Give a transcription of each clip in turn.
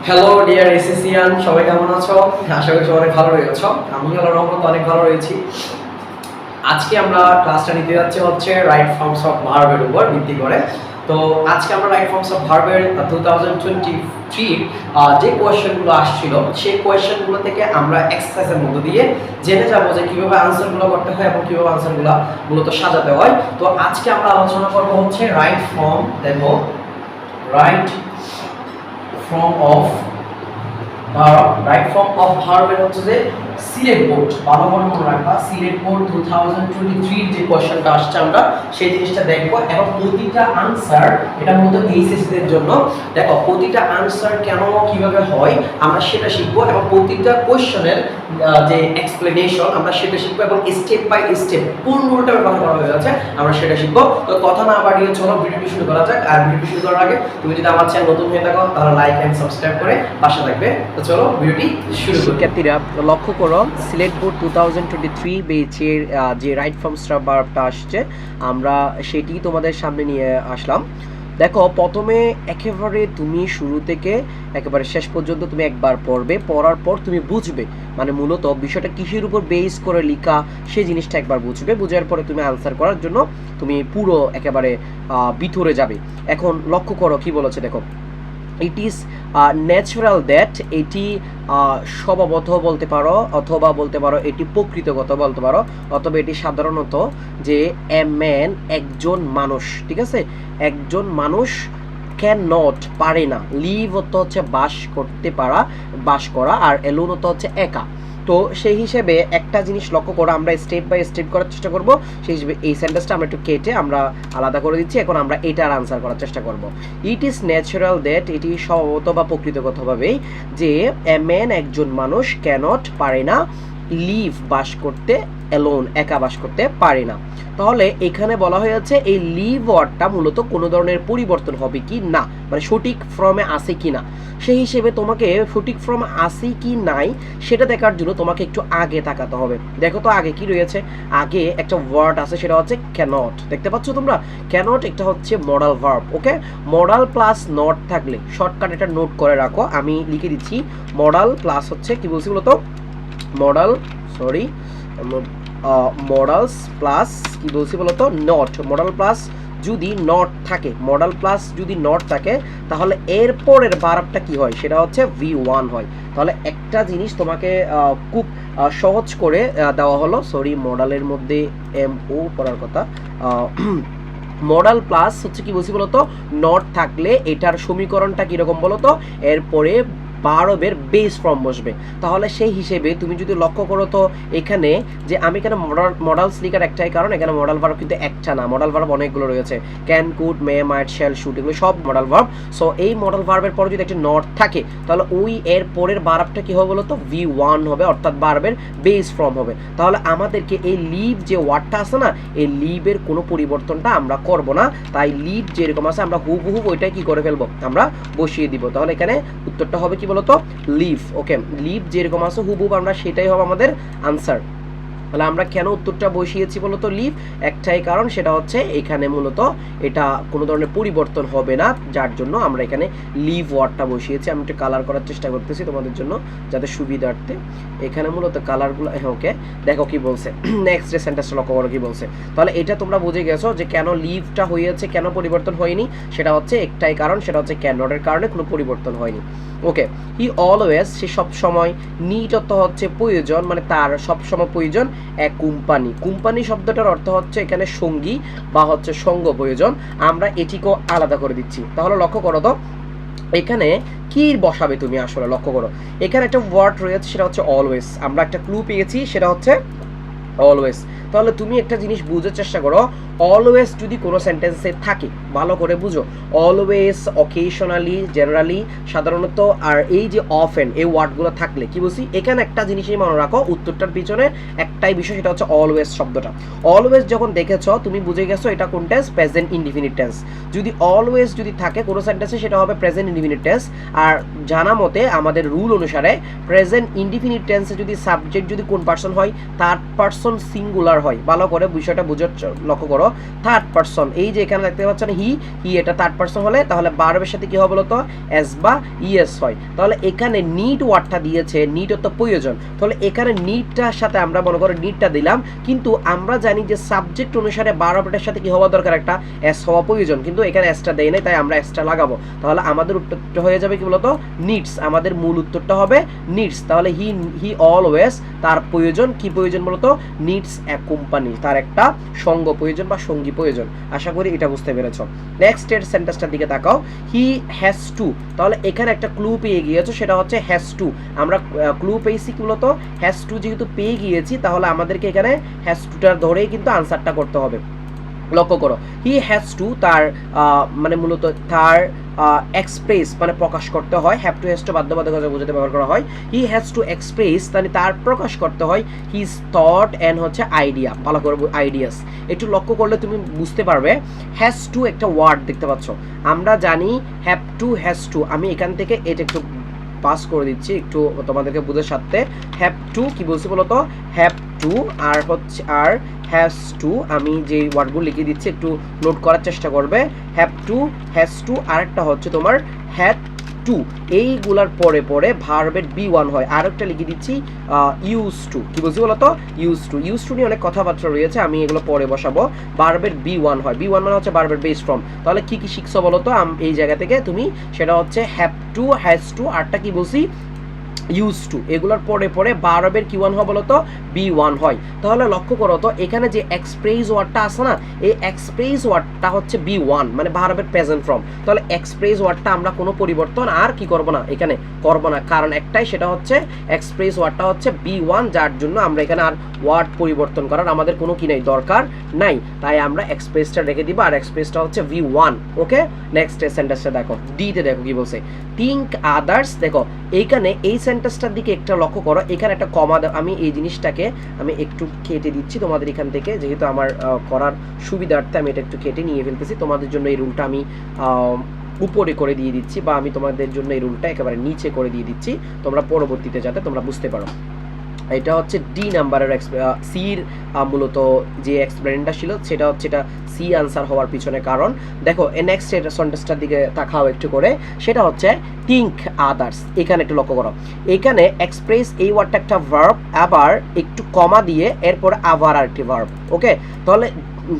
Hello dear এসএসসিয়ান, সবাই কেমন আছো? আশা করি সবাই অনেক ভালো রয়েছো। আমি আল্লাহর রহমতে অনেক ভালো রয়েছি। আজকে আমরা ক্লাসটা নিতে যাচ্ছি হচ্ছে রাইট ফর্মস অফ ভার্বের উপর ভিত্তি করে। তো আজকে আমরা রাইট ফর্মস অফ ভার্বের 2023 যে কোয়েশ্চেনগুলো আসছিল সেই কোয়েশ্চেনগুলো থেকে আমরা এক্সারসাইজের মধ্য দিয়ে জেনে যাব যে কিভাবে আনসারগুলো করতে হয় এবং কিভাবে আনসারগুলো মূলত সাজাতে হয়। তো আজকে আমরা আলোচনা করব হচ্ছে রাইট ফর্ম, দেখো right form of right form of ভার্বের হচ্ছে যে সিলেট বোর্ড, ভালো করে মনে রাখবা। সিলেট বোর্ড 2023 যে কোশ্চেনটা আসছে আমরা সেই জিনিসটা দেখবো এবং প্রতিটা আনসার, এটা মূলত এইচএসসি এর জন্য। দেখো প্রতিটা আনসার কেন কিভাবে হয় আমরা সেটা শিখবো এবং প্রতিটা কোশ্চেনের যে এক্সপ্লেনেশন আমরা সেটা শিখবো এবং স্টেপ বাই স্টেপ কোন রুলটা ব্যবহার করা হয়েছে আমরা সেটা শিখবো। তো কথা না বাড়িয়ে চলো ভিডিওটি শুরু করা যাক। আর ভিডিওটি শুরু করার আগে তুমি যদি আমার চ্যানেল নতুন হয়ে থাকো তাহলে লাইক এন্ড সাবস্ক্রাইব করে পাশে থাকবে। তো চলো ভিডিওটি শুরু করি। শিক্ষার্থীরা লক্ষ্য করো, সিলেট বোর্ড 2023 বেচের যে রাইট ফর্ম ভার্বটা আসছে আমরা সেটি তোমাদের সামনে নিয়ে আসলাম। দেখো প্রথমে একেবারে তুমি শুরু থেকে একেবারে শেষ পর্যন্ত তুমি একবার পড়বে, পড়ার পর তুমি বুঝবে মানে মূলত বিষয়টা কিসের উপর বেস করে লেখা সেই জিনিসটা একবার বুঝবে। বুঝার পরে তুমি আনসার করার জন্য তুমি পুরো একেবারে ভিতরে যাবে। এখন লক্ষ্য করো কি বলেছে, দেখো ইট ইজ ন্যাচারাল দ্যাট, এটি স্বভাবত বলতে পারো অথবা বলতে পারো এটি প্রকৃতগত বলতে পারো অথবা এটি সাধারণত যে এ ম্যান একজন মানুষ, ঠিক আছে, একজন মানুষ ক্যান নট পারে না, লিভ অর্থ হচ্ছে বাস করতে পারা, বাস করা, আর এলোন অর্থ হচ্ছে একা। তো সেই হিসেবে একটা জিনিস লক্ষ্য করো, আমরা স্টেপ বাই স্টেপ করার চেষ্টা করব। সেই হিসেবে এই সেন্টেন্সটা আমরা একটু কেটে আমরা আলাদা করে দিচ্ছি। এখন আমরা এটার আনসার করার চেষ্টা করব। ইট ইজ ন্যাচারাল দ্যাট, এটি স্বভাবত বা প্রকৃতগতভাবেই যে এ ম্যান একজন মানুষ ক্যানট পারে না, লিভ বাস করতে, অ্যালোন একা বাস করতে পারে না। তাহলে এখানে বলা হয়েছে এই লিভ ওয়ার্ডটা মূলত কোনো ধরনের পরিবর্তন হবে কি না, মানে সঠিক ফর্মে আছে কি না, সেই হিসেবে তোমাকে সঠিক ফর্মে আছে কি নাই সেটা দেখার জন্য তোমাকে একটু আগে তাকাতে হবে। দেখো তো আগে কি রয়েছে, আগে একটা ওয়ার্ড আছে সেটা হচ্ছে ক্যানট, দেখতে পাচ্ছ তোমরা ক্যানট, একটা হচ্ছে modal verb. Okay, modal plus not থাকলে শর্টকাট এটা নোট করে রাখো, আমি লিখে দিচ্ছি। মডাল প্লাস হচ্ছে কি বলছি বলতো, মডাল সরি মডালস প্লাস কি বলছি বলতো নট, মডাল প্লাস যদি নট থাকে, মডাল প্লাস যদি নট থাকে তাহলে এরপরের ভার্বটা কি হয় সেটা হচ্ছে V1 হয়। তাহলে একটা জিনিস তোমাকে খুব সহজ করে দেওয়া হলো, সরি মডালের মধ্যে MO পড়ার কথা, মডাল প্লাস হচ্ছে কি বলছি বলতো নট থাকলে এটার সমীকরণটা কীরকম বলতো, এরপরে ভার্বের বেস ফর্ম বসবে। তাহলে সেই হিসেবে তুমি যদি লক্ষ্য করো তো এখানে যে আমি এখানে মডালস লিখার একটাই কারণ, এখানে মডাল ভার্ব কিন্তু একটা না, মডাল ভার্ব অনেকগুলো রয়েছে, can, could, may, might, shall, should, এগুলো সব মডাল ভার্ব। সো এই মডাল ভার্বের পরে যদি একটা নট থাকে তাহলে ওই এর পরের ভার্বটা কি হবে বলতো V1 হবে, অর্থাৎ ভার্বের বেস ফর্ম হবে। তাহলে আমাদেরকে এই লিভ যে ওয়ার্ডটা আছে না, এই লিভের কোনো পরিবর্তনটা আমরা করব না, তাই লিভ যেরকম আছে আমরা হুবহু ওইটাই কি করে ফেলবো, আমরা বসিয়ে দিব। তাহলে এখানে উত্তরটা হবে কি বলতো লিভ। ওকে, লিভ যেরকম আছে হুবহু আমরা সেটাই হবে আমাদের আনসার। তাহলে আমরা কেন উত্তরটা বসিয়েছি বলতো লিভ, একটাই কারণ সেটা হচ্ছে এখানে মূলত এটা কোনো ধরনের পরিবর্তন হবে না, যার জন্য আমরা এখানে লিভ ওয়ার্ডটা বসিয়েছি। আমি একটু কালার করার চেষ্টা করতেছি তোমাদের জন্য যাতে সুবিধার্থে, এখানে মূলত কালারগুলো। ওকে, দেখো কি বলছে নেক্সট সেন্টেন্সটা লক্ষ্য করো কি বলছে। তাহলে এটা তোমরা বুঝে গেছো যে কেন লিভটা হয়েছে, কেন পরিবর্তন হয়নি, সেটা হচ্ছে একটাই কারণ, সেটা হচ্ছে ক্যান নটের কারণে কোনো পরিবর্তন হয়নি। ওকে, হি অলওয়েজ, সে সবসময়, নিড অর্থ হচ্ছে প্রয়োজন, মানে তার সবসময় প্রয়োজন এক কোম্পানি, কোম্পানি শব্দটার অর্থ হচ্ছে এখানে সঙ্গী বা হচ্ছে সঙ্গ প্রয়োজন, আমরা এটিকেও আলাদা করে দিচ্ছি। তাহলে লক্ষ্য করো তো এখানে কি বসাবে তুমি, আসলে লক্ষ্য করো এখানে একটা ওয়ার্ড রয়েছে সেটা হচ্ছে অলওয়েজ, আমরা একটা ক্লু পেয়েছি সেটা হচ্ছে অলওয়েজ। তাহলে তুমি একটা জিনিস বুঝার চেষ্টা করো, অলওয়েজ যদি কোনো সেন্টেন্সে থাকে ভালো করে বুঝো, অলওয়েজ, অকেশনালি, জেনারেলি, সাধারণত, আর এই যে অফেন, এই ওয়ার্ডগুলো থাকলে কি বলছি, এখানে একটা জিনিসই মনে রাখো, উত্তরটার পিছনে একটাই বিষয় সেটা হচ্ছে অলওয়েজ শব্দটা। অলওয়েজ যখন দেখেছো তুমি বুঝে গেছো এটা কোন টেন্স, প্রেজেন্ট ইনডিফিনিট টেন্স। যদি অলওয়েজ যদি থাকে কোনো সেন্টেন্সে সেটা হবে প্রেজেন্ট ইনডিফিনিট টেন্স। আর জানা মতে আমাদের রুল অনুসারে প্রেজেন্ট ইনডিফিনিট টেন্সে যদি সাবজেক্ট যদি কোন পার্সন হয়, থার্ড পার্সন সিঙ্গুলার হয়। ভালো করে বিষয়টা বুঝার লক্ষ্য করো, থার্ড পার্সন, এই যে এখানে দেখতে পাচ্ছেন হি এটা থার্ড পারসন হলে তাহলে ভার্বের সাথে কি হবে বলতো এস বা ইএস হয়। তাহলে এখানে নিড ওয়ার্ডটা দিয়েছে, নিড অর্থ প্রয়োজন, তাহলে এখানে নিডটার সাথে আমরা মনে করো নিডটা দিলাম, কিন্তু আমরা জানি যে সাবজেক্ট অনুসারে ভার্বের সাথে কি হওয়া দরকার, একটা এস হওয়া প্রয়োজন, কিন্তু এখানে এসটা দেয় নাই, তাই আমরা এসটা লাগাবো। তাহলে আমাদের উত্তরটা হয়ে যাবে কি বলতো নিডস, আমাদের মূল উত্তরটা হবে নিডস। তাহলে হি অলওয়েজ, তার প্রয়োজন, কি প্রয়োজন বলতো নিডস এ কোম্পানি, তার একটা সঙ্গ প্রয়োজন বা সঙ্গী প্রয়োজন। আশা করি এটা বুঝতে পেরেছো। নেক্সট এর সেন্টেন্সটার দিকে তাকাও, হি হ্যাজ টু, তাহলে এখানে একটা ক্লু পেয়ে গিয়েছো, সেটা হচ্ছে হ্যাজ টু। আমরা ক্লু পেয়েছি কি বলতো হ্যাজ টু, যেহেতু পেয়ে গিয়েছি তাহলে আমাদেরকে এখানে হ্যাজ টুটার ধরেই কিন্তু আনসারটা করতে হবে। লক্ষ্য করো, হি হ্যাজ টু, তার মানে মূলত তার এক্সপ্রেস মানে প্রকাশ করতে হয়, হ্যাভ টু হ্যাজ টু বাধ্যবাধকতা বোঝাতে ব্যবহার করা হয়। হি হ্যাজ টু এক্সপ্রেস মানে তার প্রকাশ করতে হয় হিজ থট অ্যান্ড হচ্ছে আইডিয়া, ভালো করে আইডিয়াস। একটু লক্ষ্য করলে তুমি বুঝতে পারবে হ্যাজ টু একটা ওয়ার্ড দেখতে পাচ্ছ, আমরা জানি হ্যাভ টু হ্যাজ টু, আমি এখান থেকে এটা একটু পাস করে দিচ্ছি একটু তোমাদেরকে বুঝে সাথে। হ্যাভ টু কি বলছি বলতো হ্যাভ টু, আর হচ্ছে আর হ্যাজ টু, আমি যে ওয়ার্ডগুলো লিখে দিচ্ছি একটু নোট করার চেষ্টা করবে। হ্যাভ টু, হ্যাজ টু, আরেকটা হচ্ছে তোমার হ্যাড টু, এইগুলার পরে পরে ভার্বের B1 হয়। আর একটা লিখে দিচ্ছি ইউজ টু, কি বলছি বলতো ইউজ টু। ইউজ টু নিয়ে অনেক কথাবার্তা রয়েছে, আমি এগুলো পরে বসাবো। ভার্বের B1 হয়, B1 মানে হচ্ছে ভার্বের বেস ফর্ম। তাহলে কি কি শিখছো বলতো এই জায়গা থেকে তুমি, সেটা হচ্ছে হ্যাভ টু, হ্যাজ টু, আরটা কি বলছি ইউজ টু, এগুলোর পরে পরে ভার্বের কি ওয়ান হয় বলতো B1 হয়। তাহলে লক্ষ্য করো তো এখানে যে এক্সপ্রেস ওয়ার্ডটা আছে না, এই এক্সপ্রেস ওয়ার্ডটা হচ্ছে B1 মানে ভার্বের প্রেজেন্ট ফর্ম। তাহলে এক্সপ্রেস ওয়ার্ডটা আমরা কোনো পরিবর্তন আর কি করব না, এখানে করব না, কারণ একটাই, সেটা হচ্ছে এক্সপ্রেস ওয়ার্ডটা হচ্ছে B1, যার জন্য আমরা এখানে আর ওয়ার্ড পরিবর্তন করার আমাদের কোনো কি নাই, দরকার নাই, তাই আমরা এক্সপ্রেসটা রেখে দিব, আর এক্সপ্রেসটা হচ্ছে V1। ওকে, নেক্সট সেন্টেন্সটা দেখো, ডিতে দেখো কি বলছে, থিঙ্ক আদার্স। দেখো এইখানে এই সেন্টেন্সটার দিকে একটা লক্ষ্য করো, এখানে একটা কমা, আমি এই জিনিসটাকে আমি একটু কেটে দিচ্ছি তোমাদের এখান থেকে, যেহেতু আমার করার সুবিধার্থে আমি এটা একটু কেটে নিয়ে ফেলতেছি। তোমাদের জন্য এই রুলটা আমি উপরে করে দিয়ে দিচ্ছি, বা আমি তোমাদের জন্য এই রুলটা একেবারে নিচে করে দিয়ে দিচ্ছি, তোমরা পরবর্তীতে যাতে তোমরা বুঝতে পারো। এটা হচ্ছে ডি নাম্বারের সির মূলত যে এক্সপ্লেনটা ছিল, সেটা হচ্ছে এটা সি আনসার হওয়ার পিছনে কারণ। দেখো নেক্সট এটা সেন্টেন্সটার দিকে তাকাও একটু করে, সেটা হচ্ছে থিঙ্ক আদার্স। এখানে একটু লক্ষ্য করো, এখানে এক্সপ্রেস এই ওয়ার্ডটা একটা ভার্ব, আবার একটু কমা দিয়ে এরপর আবার আরেকটি ভার্ব। ওকে, তাহলে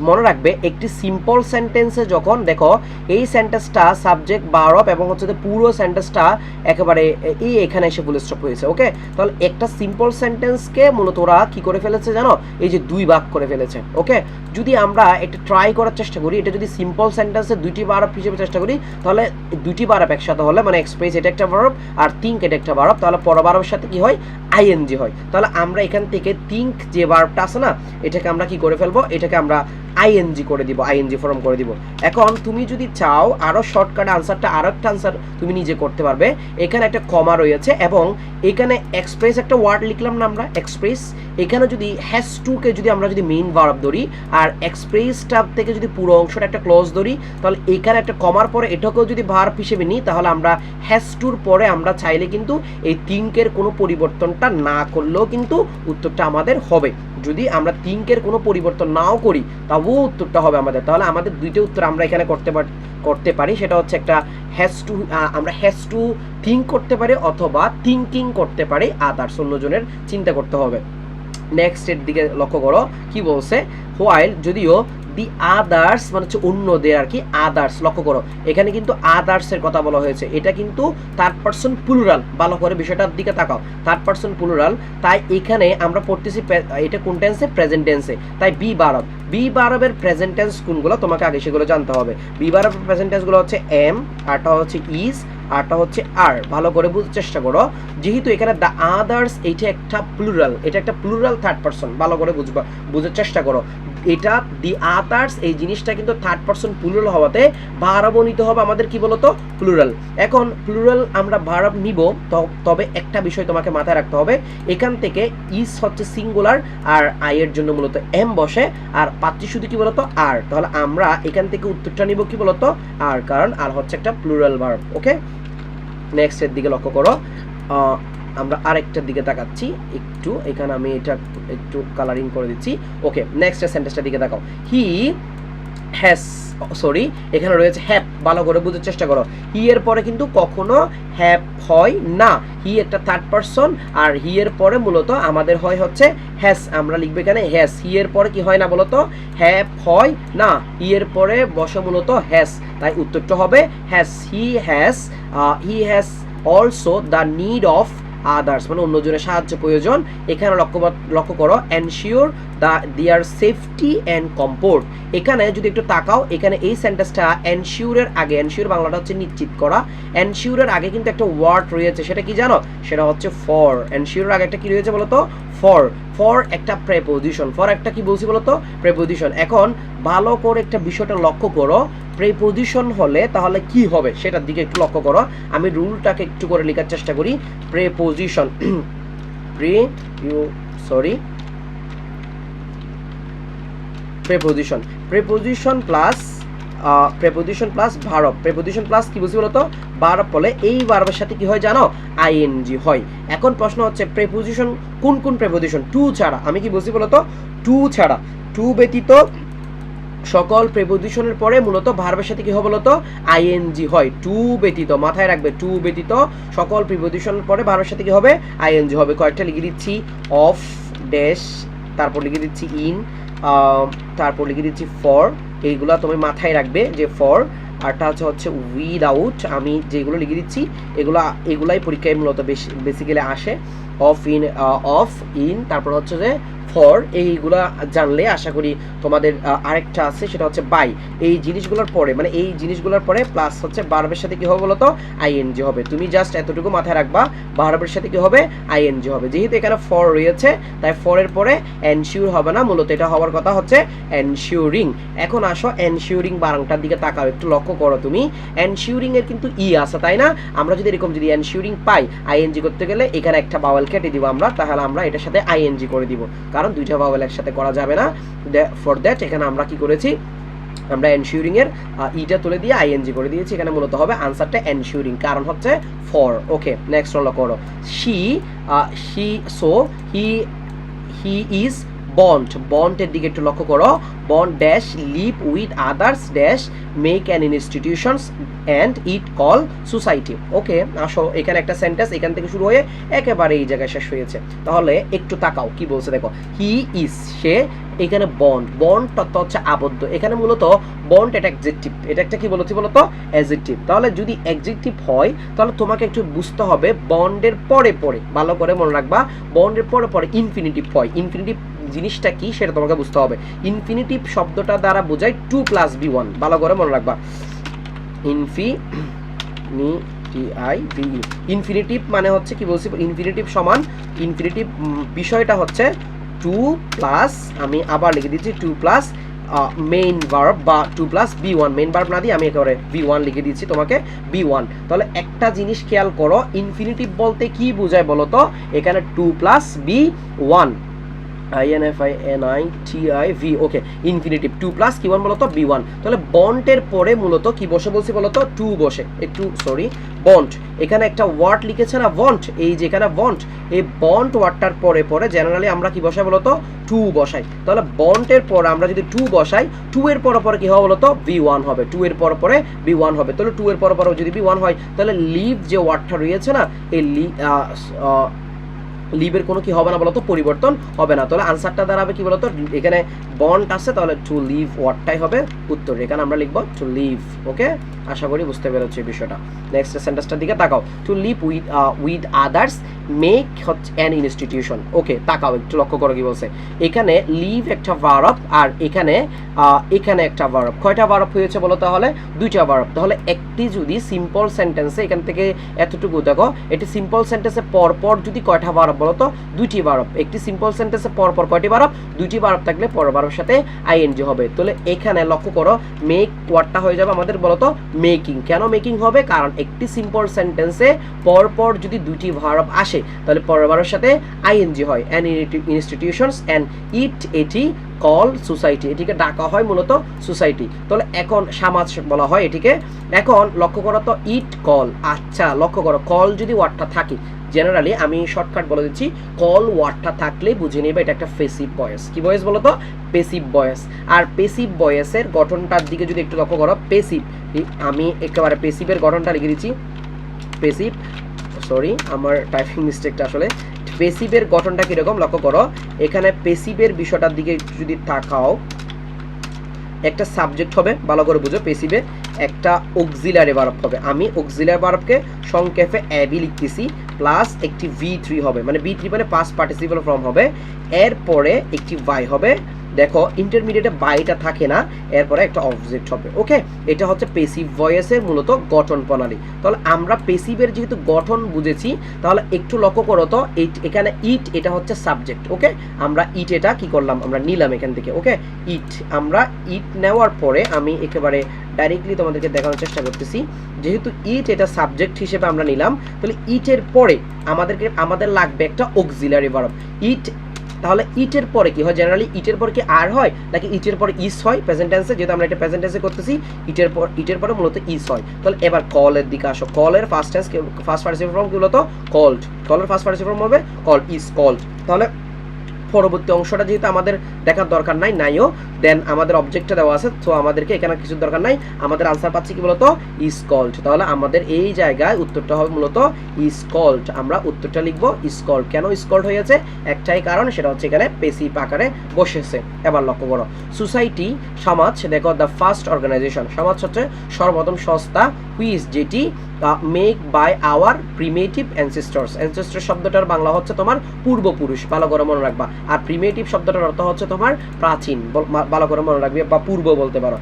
মনে রাখবে একটি সিম্পল সেন্টেন্সে যখন দেখো এই সেন্টেন্সটা সাবজেক্ট ভার্ব এবং হচ্ছে পুরো সেন্টেন্সটা একেবারে এই এখানে এসে ফুল স্টপ হয়েছে। ওকে, তাহলে একটা সিম্পল সেন্টেন্সকে মূলত ওরা কি করে ফেলেছে জানো, এই যে দুই ভাগ করে ফেলেছে। ওকে, যদি আমরা এটা ট্রাই করার চেষ্টা করি, এটা যদি সিম্পল সেন্টেন্সে দুইটি ভার্ব হিসেবে চেষ্টা করি, তাহলে দুইটি ভার্ব একসাথে হলে মানে এক্সপ্রেস এটা একটা ভার্ব আর থিঙ্ক এটা একটা ভার্ব, তাহলে পরভার্বের সাথে কি হয় আইএনজি হয়। তাহলে আমরা এখান থেকে থিঙ্ক যে ভার্বটা আছে না, এটাকে আমরা কি করে ফেলবো, এটাকে আমরা আইএনজি করে দিব, আইএনজি ফর্ম করে দিব। এখন তুমি যদি চাও আরো শর্টকাট আনসারটা, আরো একটা আনসার তুমি নিজে করতে পারবে। এখানে একটা কমা রয়েছে এবং এখানে এক্সপ্রেস একটা ওয়ার্ড লিখলাম না আমরা এক্সপ্রেস, এখানে যদি হ্যাজ টু কে যদি আমরা যদি মেইন ভার্ব ধরি আর এক্সপ্রেসটা থেকে যদি পুরো অংশটা একটা ক্লোজ ধরি, তাহলে এখানে একটা কমার পরে এটাকেও যদি ভার্ব হিসেবে নিই, তাহলে আমরা হ্যাজ টুর পরে আমরা চাইলে কিন্তু এই থিঙ্কের কোনো পরিবর্তনটা না করলেও কিন্তু উত্তরটা আমাদের হবে। যদি আমরা থিঙ্কের কোনো পরিবর্তন নাও করি তবুও উত্তরটা হবে আমাদের। তাহলে আমাদের দুইটা উত্তর আমরা এখানে করতে পারি, সেটা হচ্ছে একটা হ্যাজ টু, আমরা হ্যাজ টু থিঙ্ক করতে পারি অথবা থিঙ্কিং করতে পারি, আদার্স অন্যজনের চিন্তা করতে হবে। নেক্সট এর দিকে লক্ষ্য করো কি বলছে, হোয়াইল, যদিও দি আদার্স মানে হচ্ছে অন্যদের আর কি, আদার্স। লক্ষ্য করো এখানে কিন্তু আদার্সের কথা বলা হয়েছে, এটা কিন্তু থার্ড পারসন প্লুরাল, ভালো করে বিষয়টার দিকে তাকাও, থার্ড পারসন প্লুরাল। তাই এখানে আমরা পড়তেছি এটা কোন টেন্সে, প্রেজেন্ট টেন্সে, তাই বি ভার্ব, বি ভার্বের প্রেজেন্ট টেন্স কোনগুলো তোমাকে আগে সেগুলো জানতে হবে। বি ভার্বের প্রেজেন্ট টেন্সগুলো হচ্ছে এম, আরটা হচ্ছে ইজ, আরটা হচ্ছে আর। ভালো করে বুঝতে চেষ্টা করো, যেহেতু এখানে দ্য আদার্স এটা একটা প্লুরাল, এটা একটা প্লুরাল থার্ড পারসন, ভালো করে বুঝার চেষ্টা করো। এটা দি আদার্স এই জিনিসটা কিন্তু থার্ড পারসন প্লুরাল হওয়াতে ভার্বও নিতে হবে আমাদের কি বলতো প্লুরাল। এখন প্লুরাল আমরা ভার্ব নিব, তবে একটা বিষয় তোমাকে মাথায় রাখতে হবে, এখান থেকে ইজ হচ্ছে সিঙ্গুলার আর আই এর জন্য মূলত এম বসে, আর পাত্রী শুধু কি বলতো আর। তাহলে আমরা এখান থেকে উত্তরটা নিব কি বলতো আর, কারণ আর হচ্ছে একটা প্লুরাল ভার্ব। ওকে, নেক্সট এর দিকে লক্ষ্য করো, আমরা আরেকটার দিকে তাকাচ্ছি একটু, এখানে আমি এটা একটু কালারিং করে দিচ্ছি। ওকে, নেক্সট সেন্টেন্সটার দিকে তাকাও, হি হ্যাজ সরি এখানে রয়েছে হ্যাভ, ভালো করে বুঝার চেষ্টা করো। হি এর পরে কিন্তু কখনো হ্যাভ হয় না, হি একটা থার্ড পারসন, আর হি এর পরে মূলত আমাদের হয় হচ্ছে হ্যাজ, আমরা লিখবো এখানে হ্যাজ। হি এর পরে কি হয় না বলতো, হ্যাভ হয় না, হি এর পরে বসে মূলত হ্যাজ, তাই উত্তরটা হবে has. He has also the need of others, মানে অন্যজনের সাহায্য প্রয়োজন। এখানে লক্ষ্য করো ensure the there safety and comfort. এখানে যদি একটু তাকাও, এখানে এই সেন্টেন্সটা এনশিওরের আগে, এনশিওর বাংলাটা হচ্ছে নিশ্চিত করা, এনশিওরের আগে কিন্তু একটা ওয়ার্ড রয়েছে, সেটা কি জানো, সেটা হচ্ছে ফর। এনশিওরের আগে একটা কি রয়েছে বলতো, ফর। ফর একটা প্রেপোজিশন, ফর একটা কি বলছি বলতো, প্রেপোজিশন। এখন ভালো করে একটা বিষয়টা লক্ষ্য করো, প্রেপোজিশন হলে তাহলে কি হবে সেটার দিকে একটু লক্ষ্য করো। আমি রুলটাকে একটু করে লেখার চেষ্টা করি। Preposition preposition plus verb, preposition plus কি বুঝি বলতো, ভার্ব বলে। এই ভার্বের সাথে কি হয় জানো, আইএনজি হয়। এখন প্রশ্ন হচ্ছে প্রেপোজিশন কোন কোন প্রেপোজিশন, টু ছাড়া, আমি কি বুঝি বলতো, টু ছাড়া, টু ব্যতীত সকল প্রেপোজিশনের পরে মূলত ভার্বের সাথে কি হবে বলতো, আইএনজি হয়। টু ব্যতীত, মাথায় রাখবে, টু ব্যতীত সকল প্রেপোজিশনের পরে ভার্বের সাথে কি হবে, আইএনজি হবে। কয়েকটা লিখে দিচ্ছি, অফ ড্যাশ, তারপর লিখে দিচ্ছি ইন, তারপর লিখে দিচ্ছি ফর। এইগুলা তুমি মাথায় রাখবে যে ফর, আরটা হচ্ছে উইদাউট। আমি যেগুলো লিখে দিচ্ছি এগুলাই পরীক্ষায় মূলত বেসিক্যালি আসে। অফ ইন, তারপর হচ্ছে যে ফর। এইগুলা জানলে আশা করি তোমাদের আরেকটা আছে, সেটা হচ্ছে বাই। এই জিনিসগুলোর পরে, মানে এই জিনিসগুলোর পরে প্লাস হচ্ছে ভার্বের সাথে কি হবে বলতো, আইএনজি হবে। তুমি জাস্ট এতটুকু মাথায় রাখবা, ভার্বের সাথে কি হবে, আইএনজি হবে। যেহেতু এখানে ফর রয়েছে তাই ফরের পরে এনশিওর হবে না, মূলত এটা হওয়ার কথা হচ্ছে এনশিওরিং। এখন আসো এনশিওরিং বানানটার দিকে তাকাও, একটু লক্ষ্য করো তুমি। এনশিওরিং এর কিন্তু ই আছে, তাই না? আমরা যদি এরকম যদি এনশিওরিং পাই, আইএনজি করতে গেলে এখানে একটা বাওয়েল কেটে দিব আমরা, তাহলে আমরা এটার সাথে আইএনজি করে দিব, কারণ দুইটা ভাওয়েল একসাথে করা যাবে না। ফর দ্যাট এখানে আমরা কি করেছি, আমরা এনশিওরিং এর ইটা তুলে দিয়ে আইএনজি করে দিয়েছি। এখানে মূলত হবে আনসারটা এনশিওরিং, কারণ হচ্ছে ফর। ওকে, নেক্সট হলো করো, হি ইজ বন্ড। বন্ডের দিকে একটু লক্ষ্য করো। Bond dash live with others dash make an institutions and it call society. Okay, আসো এখানে একটা সেন্টেন্স এখান থেকে শুরু হয়ে একেবারে এই জায়গায় শেষ হয়েছে। তাহলে একটু তাকাও কি বলছে, দেখো, হি ইজ, সে, এখানে বন্ডটা হচ্ছে আবদ্ধ। এখানে মূলত বন্ড এটা অ্যাডজেক্টিভ, এটা একটা কি বলছি বলতো, অ্যাডজেক্টিভ। তাহলে যদি অ্যাডজেক্টিভ হয় তাহলে তোমাকে একটু বুঝতে হবে বন্ডের পরে পরে, ভালো করে মনে রাখবা, বন্ডের পরে পরে ইনফিনিটিভ হয়। ইনফিনিটিভ জিনিসটা কি সেটা তোমাকে বুঝতে হবে। ইনফিনিটিভ শব্দটা দ্বারা বোঝায় 2 + B1, ভালো করে মনে রাখবা। ইনফিনিটিভ মানে হচ্ছে কি বলছি, ইনফিনিটিভ সমান, ইনফিনিটিভ বিষয়টা হচ্ছে 2+, আমি আবার লিখে দিচ্ছি 2+ মেইন ভার্ব বা 2+ B1। মেইন ভার্ব না দিয়ে আমি একেবারে B1 লিখে দিচ্ছি তোমাকে, B1। তাহলে একটা জিনিস খেয়াল করো, ইনফিনিটিভ বলতে কি বোঝায় বলো তো, এখানে 2+ B1, INFINITIV। ওকে, ইনফিনিটিভ 2+ কি বলো তো, B1। তাহলে বন্ডের পরে মূলত কি বসে বলছি বলো তো, 2 বসে। একটু সরি, বন্ড, এখানে একটা ওয়ার্ড লিখেছে না বন্ড, এই যে এখানে বন্ড, এই বন্ড ওয়ার্ডটার পরে পরে জেনারেলি আমরা কি বসাই বলো তো, 2 বসাই। তাহলে বন্ডের পরে আমরা যদি 2 বসাই, 2 এর পরে পরে কি হবে বলো তো, B1 হবে। 2 এর পরে পরে B1 হবে। তাহলে 2 এর পরে পরে যদি B1 হয়, তাহলে লিভ যে ওয়ার্ডটা রয়েছে না, এই লিভের কোনো কি হবে না বলতো, পরিবর্তন হবে না। তাহলে আনসারটা দাঁড়াবে কি বলতো, এখানে বন্ড আছে তাহলে টু লিভ ওয়ার্ডটাই হবে উত্তর। এখানে আমরা লিখবো টু লিভ। ওকে, আশা করি বুঝতে পেরেছি বিষয়টা। নেক্সট সেন্টেন্সটার দিকে তাকাও, to live with others make হচ্ছে অ্যান ইনস্টিটিউশন। ওকে, তাকাও একটু লক্ষ্য করো কি বলছে। এখানে লিভ একটা ভার্ব আর এখানে একটা ভার্ব। কয়টা ভার্ব হয়েছে বলো তাহলে, 2টা ভার্ব। তাহলে একটি যদি সিম্পল সেন্টেন্সে, এখান থেকে এতটুকু দেখো, এটি সিম্পল সেন্টেন্সে পরপর যদি কয়টা ভার্ব বলো তো, 2টি ভার্ব। একটি সিম্পল সেন্টেন্সে পরপর কয়টি ভার্ব, 2টি ভার্ব থাকলে পরের ভার্বের সাথে আইএনজি হবে। তাহলে এখানে লক্ষ্য করো, মেক ওয়ার্ডটা হয়ে যাবে আমাদের বলতো মেকিং। কেন মেকিং হবে, কারণ একটি সিম্পল সেন্টেন্সে পরপর যদি 2টি ভার্ব আসে তাহলে পরের ভার্বের সাথে আইএনজি হয়। অ্যান ইনস্টিটিউশনস অ্যান্ড ইট, এটি কল সোসাইটি, এটিকে ডাকা হয় মূলত সোসাইটি। তাহলে এখন সমাজ বলা হয় এটিকে। এখন লক্ষ্য করো তো ইট কল, আচ্ছা লক্ষ্য করো কল যদি ওয়ার্ডটা থাকে, জেনারেলি আমি শর্টকাট বলে দিচ্ছি, কল ওয়ার্ডটা থাকলেই বুঝে নেবে এটা একটা পেসিভ ভয়েস। কি ভয়েস বলো তো? Passive voice. আর পেসিভ ভয়েসের গঠনটার দিকে যদি একটু লক্ষ্য করো, পেসিভ, আমি একেবারে পেসিভের গঠনটা লিখে দিচ্ছি। পেসিভ, সরি আমার টাইপিং মিস্টেকটা আসলে। পেসিভের গঠনটা কীরকম লক্ষ্য করো, এখানে পেসিভের বিষয়টার দিকে যদি তাকাও, একটা সাবজেক্ট হবে, ভালো করে বুঝো, পেসিভে একটা অক্সিলারি ভার্ব হবে। আমি অক্সিলারি ভার্বকে সংক্ষেপে এবি লিখতেছি, প্লাস একটি V3 হবে, মানে V3 মানে পাস্ট পার্টিসিপল ফর্ম হবে, এরপরে একটি ভাই হবে। দেখো ইন্টারমিডিয়েটে বাইটা থাকে না, এরপরে একটা অবজেক্ট হবে। ওকে, এটা হচ্ছে পেসিভ ভয়েসের মূলত গঠন প্রণালী। তাহলে আমরা পেসিভের যেহেতু গঠন বুঝেছি, তাহলে একটু লক্ষ্য করো তো, এখানে ইট এটা হচ্ছে সাবজেক্ট। ওকে, আমরা ইট এটা কি করলাম, আমরা নিলাম এখান থেকে। ওকে, ইট, আমরা ইট নেওয়ার পরে আমি একেবারে ডাইরেক্টলি তোমাদেরকে দেখানোর চেষ্টা করতেছি, যেহেতু ইট এটা সাবজেক্ট হিসেবে আমরা নিলাম, তাহলে ইটের পরে আমাদের লাগবে একটা অক্সিলারি ভার্ব, ইট। তাহলে ইটের পরে কি হয়, জেনারেলি ইটের পরে কি আর হয় নাকি ইটের পরে ইস হয় প্রেজেন্ট টেন্সে, যেহেতু আমরা এটা প্রেজেন্ট টেন্সে করতেছি, ইটের পরে মূলত ইস হয়। তাহলে এবার কলের দিকে আসো, কলের first tense, first participle form কি মূলত কল্ড, কলের ফার্স্ট পার্টিসিপল ফর্ম হবে কল্ড, ইজ কল্ড। তাহলে পরবর্তী অংশটা যেহেতু আমাদের দেখার দরকার নাইও, দেন আমাদের অবজেক্টটা দেওয়া আছে, তো আমাদেরকে এখানে কিছু দরকার নাই, আমাদের আনসার পাচ্ছি কি বলতো, ইজ কল্ড। তাহলে আমাদের এই জায়গায় উত্তরটা হবে মূলত ইজ কল্ড। আমরা উত্তরটা লিখবো ইজ কল্ড। কেন ইজ কল্ড হয়েছে, একটাই কারণ, সেটা হচ্ছে এখানে পেসিভ আকারে বসেছে। এবার লক্ষ্য করো, সোসাইটি সমাজ, দেখো দ্য ফার্স্ট অর্গানাইজেশন, সমাজ হচ্ছে সর্বপ্রথম সংস্থা, হুইচ যেটি make by our primitive ancestors. Ancestor শব্দটার বাংলা হচ্ছে তোমার পূর্বপুরুষ, ভালো করে মনে রাখবা। আর প্রিমেটিভ শব্দটার অর্থ হচ্ছে তোমার প্রাচীন, ভালো করে মনে রাখবে, বা পূর্ব বলতে পারো,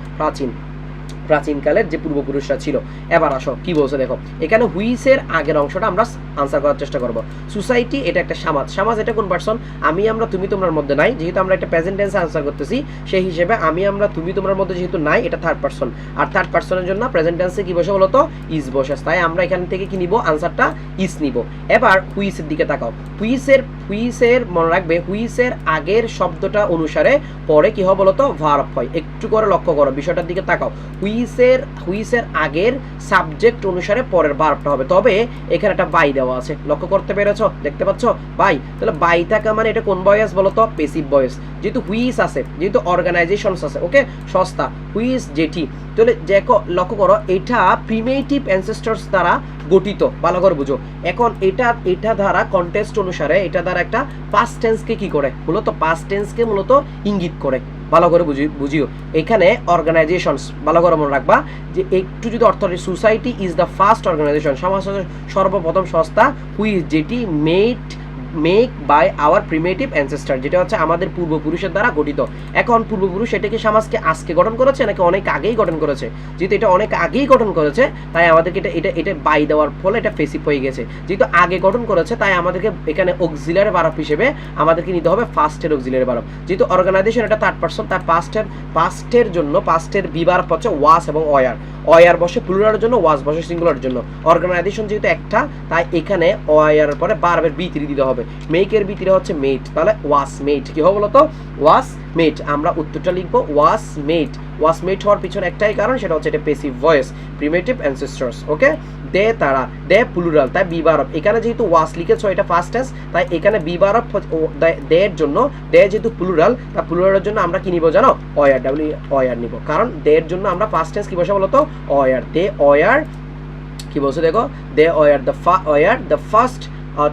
প্রাচীনকালের যে পূর্বপুরুষরা ছিল। এবার আসো কি বলছে দেখো, এখানে হুইসের আগের অংশটা আমরা আনসার করার চেষ্টা করব। সোসাইটি এটা একটা সমাজ, সমাজ এটা কোন পারসন, আমি আমরা তুমি তোমার মধ্যে নাই, যেহেতু আমরা একটা প্রেজেন্ট টেন্সে আনসার করতেছি, সেই হিসেবে আমি আমরা তুমি তোমার মধ্যে যেহেতু নাই, এটা থার্ড পারসন, আর থার্ড পারসনের জন্য প্রেজেন্ট টেন্সে কি বসে বলতো, ইজ বসে, তাই আমরা এখান থেকে কি নিব, আনসারটা ইজ নিব। এবার হুইসের দিকে তাকাও, হুইসের মনে রাখবে, হুইসের আগের শব্দটা অনুসারে পরে কি হবে বলতো, ভার্ব হয়। একটু করে লক্ষ্য করো, বিষয়টার দিকে তাকাও, হুইসের আগের সাবজেক্ট অনুসারে পরের ভার্বটা হবে। তবে এখানে একটা বাই দেওয়া আছে, লক্ষ্য করতে পেরেছো, দেখতে পাচ্ছ বাই। তাহলে বাই থাকা মানে এটা কোন ভয়েস বলতো, পেসিভ ভয়েস। যেহেতু হুইস আছে, যেহেতু অর্গানাইজেশনস আছে, ওকে, সংস্থা, হুইস যেটি, তাহলে দেখো লক্ষ্য করো, এটা প্রিমেটিভ অ্যানসেস্টরস দ্বারা গঠিত, ভালো করে বুঝো। এখন এটা দ্বারা কন্টেক্সট অনুসারে এটা দ্বারা একটা পাস্ট টেন্সকে কি করে, মূলত পাস্ট টেন্সকে মূলত ইঙ্গিত করে, ভালো করে বুঝিও। এখানে অর্গানাইজেশনস, ভালো করে মনে রাখবা, যে একটু যদি অর্থ, society is the first organisation, সমাজ সর্বপ্রথম সংস্থা, হুইচ যেটি make by our primitive ancestor, যেটা হচ্ছে আমাদের পূর্বপুরুষের দ্বারা গঠিত। এখন পূর্বপুরুষ এটাকে সমাজকে আজকে গঠন করেছে নাকি অনেক আগেই গঠন করেছে, যেহেতু এটা অনেক আগেই গঠন করেছে, তাই আমাদেরকে এটা বাই দেওয়ার ফলে এটা পেসিভ হয়ে গেছে। যেহেতু আগে গঠন করেছে, তাই আমাদেরকে এখানে অক্সিলারি ভার্ব হিসেবে আমাদেরকে নিতে হবে ফার্স্টের অক্সিলারি ভার্ব। যেহেতু অর্গানাইজেশন এটা থার্ড পারসন, তাই পাস্টের জন্য পাস্টের বিভার্ব হচ্ছে ওয়াস এবং অয়ার বসে প্লুরালের জন্য, ওয়াস বসে সিঙ্গুলারের জন্য। অর্গানাইজেশন যেহেতু একটা, তাই এখানে অয়ার পরে ভার্বের বি3 দিতে হবে, মেকের বি3 হচ্ছে মেট, তাহলে ওয়াস মেট কি হবে বলতো, ওয়াস মেট। আমরা উত্তরটা লিখবো ওয়াস মেট। ওয়াস মেট হওয়ার পিছনে একটাই কারণ, সেটা হচ্ছে এটা পেসিভ ভয়েস, প্রিমেটিভ অ্যানসেস্টরস। ওকে, দে তারা, দে প্লুরাল, তাই বিভার্ব। এখানে যেহেতু ওয়াস লিখেছো এটা ফার্স্ট টেন্স, তাই এখানে বিভার্ব দের জন্য, দে যেহেতু প্লুরাল, তা প্লুরালের জন্য আমরা কি নিব জানো, অয়ার, অয়ার নিব, কারণ দের জন্য আমরা ফার্স্ট টেন্স কি বসে বলতো, অয়ার। দে অয়ার কি বলছে দেখো, they were the first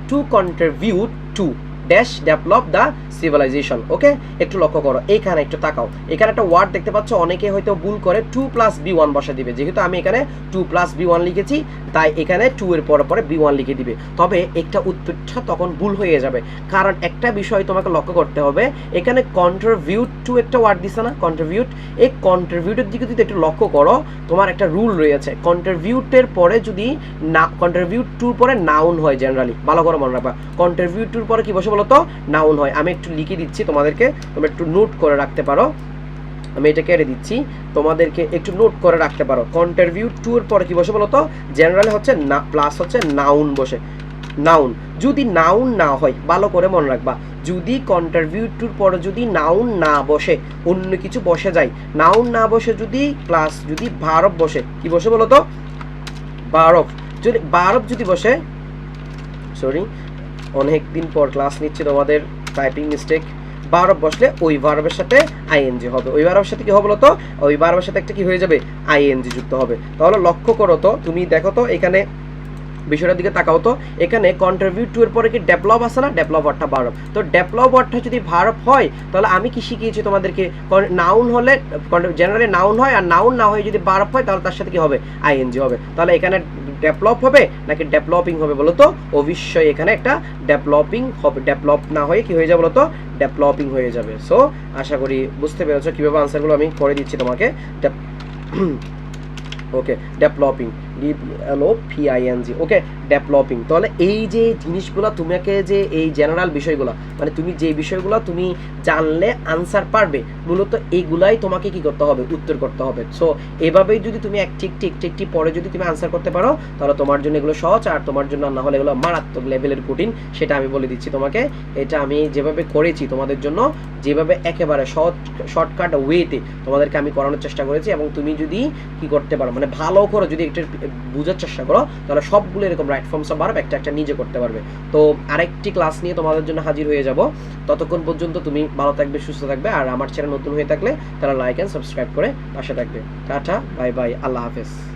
to contribute to dash develop the civilization. Okay, একটু লক্ষ্য করো, এইখানে একটু তাকাও, এখানে একটা ওয়ার্ড দেখতে পাচ্ছ, অনেকে হয়তো ভুল করে 2+B1 বসা দিবে, যেহেতু আমি এখানে 2+B1 লিখেছি, তাই এখানে 2 এর পরে B1 লিখে দিবে। তবে একটা উত্তরটা তখন ভুল হয়ে যাবে, কারণ একটা বিষয় তোমাকে লক্ষ্য করতে হবে, এখানে কন্ট্রিবিউট টু একটা ওয়ার্ড দিছে না, কন্ট্রিবিউট, এই কন্ট্রিবিউটের দিকে যদি একটু লক্ষ্য করো, তোমার একটা রুল রয়েছে, কন্ট্রিবিউটের পরে যদি না, কন্ট্রিবিউট টুর পরে নাউন হয় জেনারেলি, ভালো করে মনে রাখবা, কন্ট্রিবিউট টুর পরে কি বসে বলতো, নাউন হয়। আমি একটু লিখে দিচ্ছি তোমাদেরকে, তোমরা একটু নোট করে রাখতে পারো, আমি এটা কেটে দিচ্ছি, তোমাদেরকে একটু নোট করে রাখতে পারো। কন্ট্রিবিউট টু এর পরে কি বসে বলতো, জেনারেলি হচ্ছে না, প্লাস হচ্ছে নাউন বসে, নাউন। যদি নাউন না হয়, ভালো করে মনে রাখবা, যদি কন্ট্রিবিউট টুর পরে যদি নাউন না বসে, অন্য কিছু বসে যায়, নাউন না বসে যদি প্লাস যদি ভার্ব বসে, কি বসে বলো তো? ভার্ব। যদি ভার্ব যদি বসে, সরি অনেক দিন পর ক্লাস নিচ্ছে, তোমাদের টাইপিং মিস্টেক। ভার্ব বসলে ওই ভার্বের সাথে আইএনজি হবে। ওই ভার্বের সাথে কি হবে বলো তো? ওই ভার্বের সাথে একটা কি হয়ে যাবে? আইএনজি যুক্ত হবে। তাহলে লক্ষ্য করো তো, তুমি দেখো তো এখানে বিষয়টার দিকে তাকাও তো, এখানে কন্ট্রিবিউট টু এর পরে কি ডেভেলপ আছে না? ডেভেলপ ওয়ার্ডটা ভার্ব। তো ডেভেলপ ওয়ার্ডটা যদি ভার্ব হয় তাহলে আমি কি শিখিয়েছি তোমাদেরকে? নাউন হলে জেনারেলি নাউন হয়, আর নাউন না হয়ে যদি ভার্ব হয় তাহলে তার সাথে কি হবে? আইএনজি হবে। তাহলে এখানে ডেভেলপ হবে নাকি ডেভেলপিং হবে বলো তো? অবশ্যই এখানে একটা ডেভেলপিং হবে। ডেভেলপ না হয়ে কি হয়ে যাবে বলো তো? ডেভেলপিং হয়ে যাবে। সো আশা করি বুঝতে পেরেছো কীভাবে আনসারগুলো আমি করে দিচ্ছি তোমাকে। ওকে, ডেভেলপিং, DEVLOPING, ওকে, ডেভেলপিং। তাহলে এই যে জিনিসগুলো তোমাকে, যে এই জেনারেল বিষয়গুলো, মানে তুমি যে বিষয়গুলো তুমি জানলে আনসার পারবে, মূলত এইগুলাই তোমাকে কি করতে হবে? উত্তর করতে হবে। সো এভাবেই যদি তুমি একটি পরে যদি তুমি আনসার করতে পারো তাহলে তোমার জন্য এগুলো সহজ, আর তোমার জন্য না হলে এগুলো মারাত্মক লেভেলের কঠিন, সেটা আমি বলে দিচ্ছি তোমাকে। এটা আমি যেভাবে করেছি তোমাদের জন্য, যেভাবে একেবারে শর্টকাট ওয়েতে তোমাদেরকে আমি করানোর চেষ্টা করেছি, এবং তুমি যদি কি করতে পারো, মানে ভালো করে যদি একটু বোঝার চেষ্টা করো, তাহলে সবগুলো এরকম রাইট ফর্মস অফ ভার্ব একটা নিজে করতে পারবে। তো আরেকটি ক্লাস নিয়ে তোমাদের জন্য হাজির হয়ে যাব। ততক্ষণ পর্যন্ত তুমি ভালো থাকবে, সুস্থ থাকবে, আর আমার চ্যানেল নতুন হয়ে থাকলে তারা লাইক অ্যান্ড সাবস্ক্রাইব করে পাশে থাকবে। টাটা, বাই বাই, আল্লাহ হাফেজ।